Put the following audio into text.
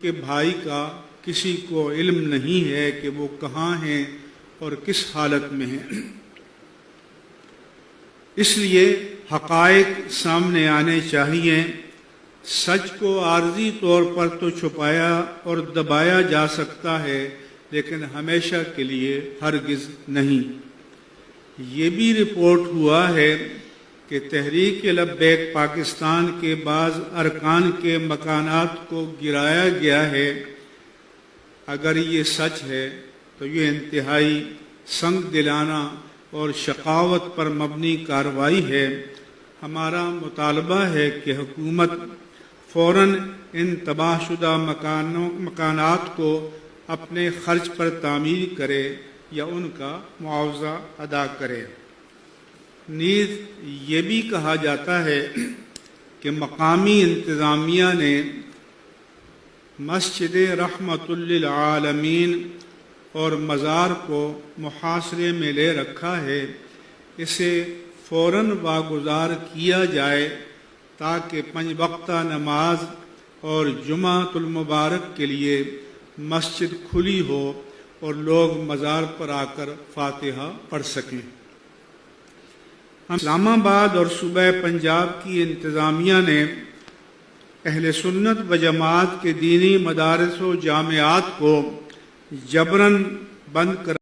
کے بھائی کا کسی کو علم نہیں ہے کہ وہ کہاں ہیں اور کس حالت میں ہیں۔ اس لیے حقائق سامنے آنے چاہیے۔ سچ کو عارضی طور پر تو چھپایا اور دبایا جا سکتا ہے، لیکن ہمیشہ کے لیے ہرگز نہیں۔ یہ بھی رپورٹ ہوا ہے کہ تحریک لبیک پاکستان کے بعض ارکان کے مکانات کو گرایا گیا ہے۔ اگر یہ سچ ہے تو یہ انتہائی سنگ دلانہ اور شقاوت پر مبنی کارروائی ہے۔ ہمارا مطالبہ ہے کہ حکومت فوراً ان تباہ شدہ مکانات کو اپنے خرچ پر تعمیر کرے یا ان کا معاوضہ ادا کرے۔ نیز یہ بھی کہا جاتا ہے کہ مقامی انتظامیہ نے مسجد رحمت للعالمین اور مزار کو محاصرے میں لے رکھا ہے۔ اسے فوراً واگزار کیا جائے تاکہ 5 وقتہ نماز اور جمعۃ المبارک کے لیے مسجد کھلی ہو اور لوگ مزار پر آ کر فاتحہ پڑھ سکیں۔ اسلام آباد اور صوبہ پنجاب کی انتظامیہ نے اہل سنت و جماعت کے دینی مدارس و جامعات کو جبراً بند کر